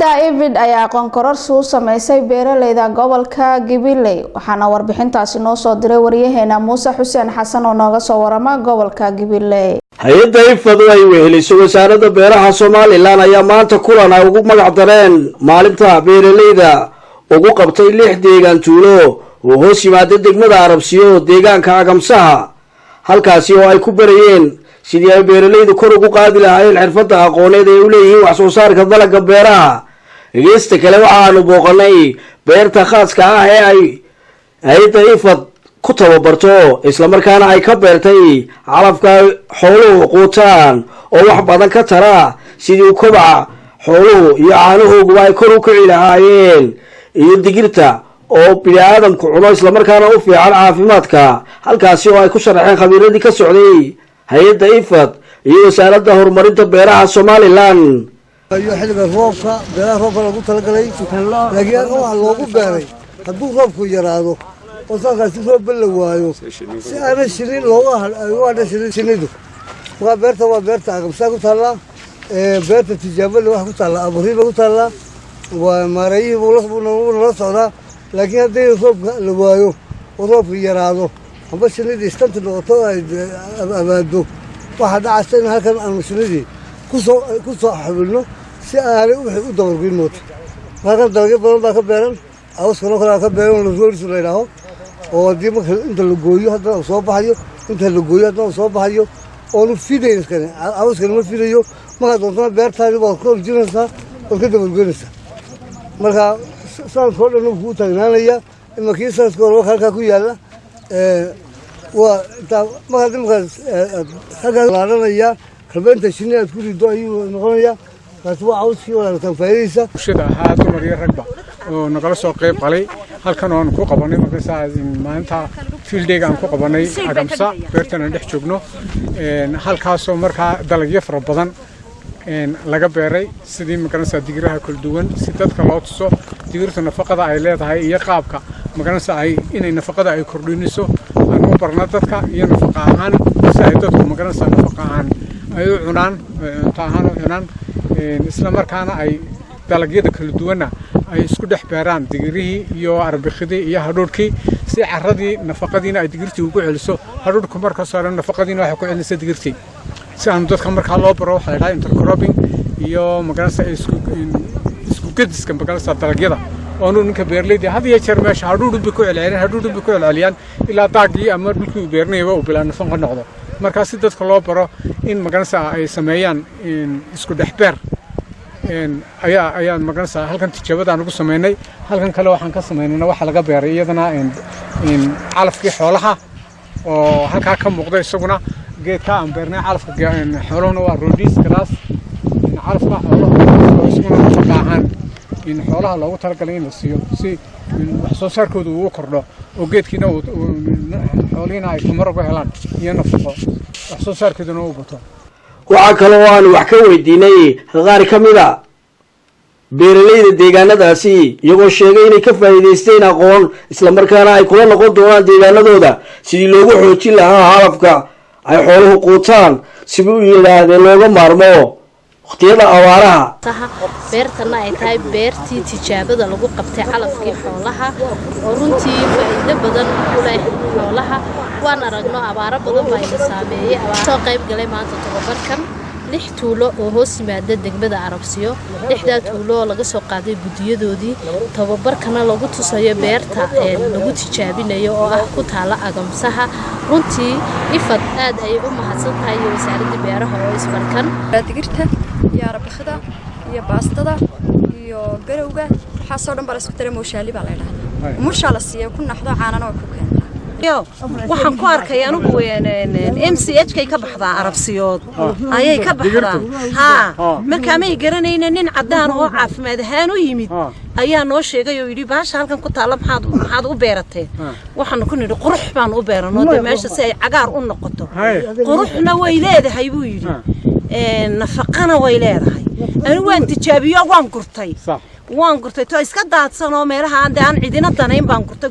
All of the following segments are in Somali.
hay'adda Evid ayaa aqoon kororsi u sameysay beeralayda gobolka Gibiley waxaana warbixintaasi noo soo diray wariyaheena Muuse Xuseen Xasan oo nooga soo warama gobolka Gibiley. hay'adda Evid ay wehelisay wasaaradda beeraha Soomaaliland ayaa maanta kulan ay ugu magac dareen maalinta beeralayda ugu qabtay 6 deegaan tuulo oo hoos yimaada degmada Arabsiyo deegaanka Agamsaha halkaasi oo ay ku barayeen sidii ay beeralaydu kor ugu qaadi lahaayeen xirfadda aqooneed ee u leeyihiin wax soo saarka dalagga beeraha. Geesta kale waxaanu booqanay beerta khaaska ah ee ay hay'adda Evid ku tababarto isla markaana ay ka beertay calafka xooluhu quutaan oo wax badan ka tara sidii u kobaca xooluhu iyo caanahoodu ay kor u kici lahaayeen iyo digirta oo bini'aadamku cuno isla markaana u fiican caafimaadka. halkaasi oo ay ku sharaxeen khabiiradii ka socday hay'adda Evid iyo wasaaradda horumarinta beeraha Soomaaliland. ayo xilliga roobka beeraha roobka lagu talagalay laakiin waxa loogu beeray hadduu roobku yaraado oo saakaasi roob la waayo si aan shilin looga hadho shinidu waa beerta Agamsaha ku taala beerta tijaabada wax ku taala aburiba ku taala waa maarayi la socda laakiin haddii roobka la waayo oo roobku yaraado aba shinidii istanta noqoto ay abaado waxa dhacaysa in halkan aan shinidii ku soo xabilno si aanay u dabargoyn mooto halkan dalagyo badan baa ka beeran awskana kala ka beeran la roorisu leeyahay oo dib marka inta la gooyo hadda soo baxayo inta la gooyo hadda soo baxayo oo lu fideeyo iskana awskana ma fideeyo marka doonto beertaadu waa ku jiraysaa oo ka dabargoynaysa marka saan soo dhan uu taagnaanaya in kiisaas kor halka ku yaala waa marka halka laaranaya kalbeenta shinnida ku rido ayuu noqonaya taas waa awskii wala tan faa'iideysa bulshada aad u mariyo ragba oo nagala soo qayb galay halkan oo aan ku qabanay markaa maanta field day aan ku qabanay Agamsa beertana dhex joogno halkaas oo markaa dalagyo fara badan laga beeray sidii magaranaysa digiraha kala duwan si dadka loo tuso digirta nafaqada ay leedahay iyo qaabka magaranaysa ay inay nafaqada ay kordhinayso aan u barna dadka iyo nafaqa ahaan si ay dadku magaranaysa nafaqa ahaan ay u cunaan taahan u cunaan isla markaana ay dalagyada kala duwana ay isku dhex beeraan digirihii iyo arbixidii iyo hadhuudhkii si carradii nafaqadiina ay digirtii ugu celiso hadhuudhku marka saaran nafaqadiina waxa ku celinaysa digirtii si aan dadka marka loo baro waxa la intercropping iyo magaranaysa isku gediska magaranaysa dalagyada oo ninka beerleyda had iyo jeer meesha hadhuudh ku celceliyaan ilaa daaqii ama dhulkii beernayba uu bilaan nafaqo noqdo marka si dadka loo baro in magaranaysa ay sameeyaan isku dhex beer ayaa magaranaysa halkan tijaabada ugu sameynay halkan kale waxaan ka sameynayna waxa laga beeray iyadana calafkii xoolaha oo halka ka muuqda isaguna geedka aan beernay calafka xooluhuna waa roodiis grass calafka xoolaha isaguna nafaqahan in xoolaha loogu talagalay in la siiyo si wax soo saarkoodu uu kordho oo geedkiina xoolihiina ay tamar uga helaan iyo nafaqo wax soo saarkooduna uu bato. waxa kale oo aan wax ka weydiinay qaar ka mid ah beeralayda deegaanadaasi iyagoo sheegay inay ka faa'iideysteen aqoon isla markaana ay kula noqon doonaan deegaanadooda sidii loogu xoojin lahaa halafka ay xooluhu quutaan si uu yiraahdeen looga maarmo waqtiyada abaaraha. beertana ay tahay beertii tijaabada lagu qabtay calafkii xoolaha oo runtii faa'iido badan u leh xoolaha waan aragno abaaro badan baa ila saameeyay soo qayb galay maanta tababarkan 6 tuulo oo hoos yimaada degmada Arabsiyo 6 tuulo laga soo qaaday gudiyadoodii tababarkana lagu tusayo beerta lagu tijaabinayo oo ah ku taala Agamsaha runtii Evid aad ay u mahadsan tahay wasaaradda beeraha oo isbarkan digirta iyo arbixida iyo baastada iyo garowga waxa soo dhan baa isku taray mooshaali baa la yiraahdaa moosha la siiyo ku naxdo caanana oo ku keen waxaan ku arkay anigu MCH kay ka baxdaa Arabsiyood ayay ka baxdaa marka ma garanayna nin cadaan oo caafimaad ahaan u yimid ayaa noo sheegay oo yiri baasha halkan ku taala maxaad u beeratay waxaan ku nidhi qurux baan u beeranoo meesha si ay cagaar u noqoto quruxna way leedahay buu yiri nafaqana way leedahay anigu waan tijaabiyo waan gurtay to iska daadsan oo meelaha aan cidina danayn baan gurtay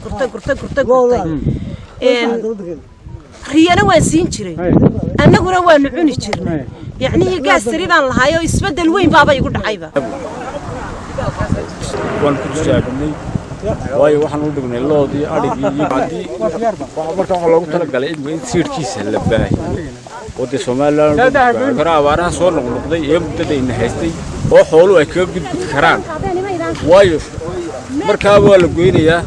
riyana waan siin jiray annaguna waan cuni jirnay يعني قاس تريبان لهايو يسبدل وين بابا يقول عيبة waan ku tijaabinay waayo waxaan u dhignay loodii adhigii iyo haddii marka waxaa loogu talagalay in siidhkiisa la baahiyo oo dee Soomaaliland kara abaaraha soo noqnoqday ee muddadayna haystay oo xooluhu ay kaga gudbi karaan waayo markaa waa la goynayaa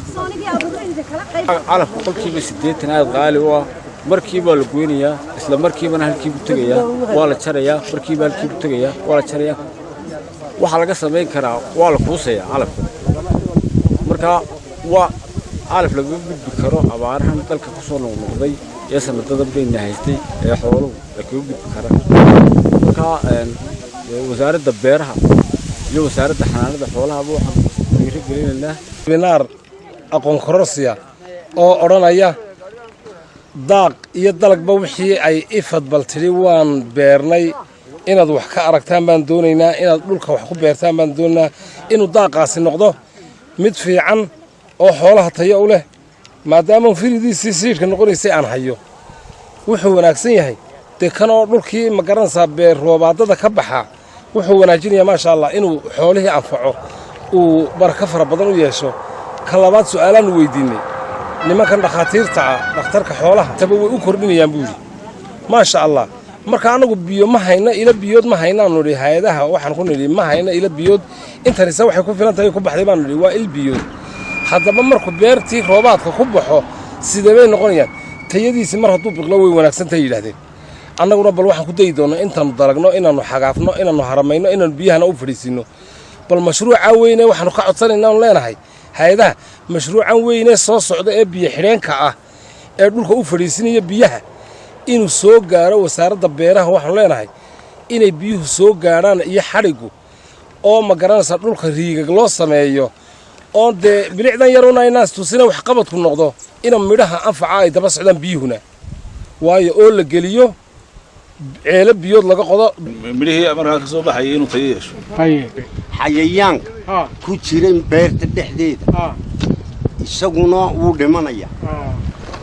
calafka qolkiiba 80 aad qaali u ah markiiba la goynayaa isla markiibana halkiibu tagayaa waa la jarayaa markiiba halkiibu tagayaa waa la jarayaa waxa laga sameyn karaa waa la kuusayaa calafka marka waa calaf laga gudbi karo abaarahan dalka ku soo noqnoqday ee sanadada bayna haystay ee xooluhu ay kaga gudbi karaan marka wasaaradda beeraha iyo wasaaradda xanaanada xoolaha waxaan dhiirigelinaynaa binaar aqoon kororsiya oo oranaya daaq iyo dalagba wixii ay ifadbal tiri waan beernay inaad wax ka aragtaan baan doonaynaa inaad dhulka wax ku beertaan baan doonaynaa inuu daaqaasi noqdo mid fiican oo xoolaha tayo u leh maadaama firidiisii siidhka noqonaysay aan hayo wuxuu wanaagsan yahay dee kan oo dhulkii ma garanaysaa beer roobaadada ka baxa wuxuu wanaajinayaa maasha allah inuu xoolihii anfaco uu baraka fara badan u yeesho ka labaad su'aalaan weydiinay nimankan dhakhaatiirta ah dhakhtarka xoolaha taba way u kordhinayaan buu yidhi maasha allah marka anagu biyo ma hayna ila biyood ma haynaanu nidhi hay-adaha waxaan ku nidhi ma hayna ila biyood intanise waxay ku filan tahay ku baxday baanu nidhi waa il biyood haddaba markuu beertii roobaadka ku baxo sidee bay noqonayaan tayadiisi mar hadduu biqlo way wanaagsan tahay yidhaahdeen annaguna bal waxaan ku dayi doonnaa intaannu dalagno inaannu xagaafno inaannu haramayno inaannu biyahana u fadhiisinno bal mashruucaa weyne waxaannu ka codsanaynaa aanu leenahay hay-adaha mashruucan weyne soo socda ee biyo xidheenka ah ee dhulka u fadhiisinaya biyaha inuu soo gaaro wasaaradda beeraha waxaanu leenahay inay biyuhu soo gaadhaan iyo xadhigu oo ma garanaysaa dhulka riigag loo sameeyo oo dee bilicdan yaruna inaas tusina wax qabadku noqdo ina midhaha anfaca ay daba socdaan biyuhuna waayo oo la geliyo ceelo biyood laga qodo midhihii markaa ka soo baxaya inuu tayo yeesho xayayaanka ku jira beerta dhexdeeda isaguna wuu dhimanaya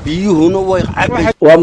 biyuhuna way waa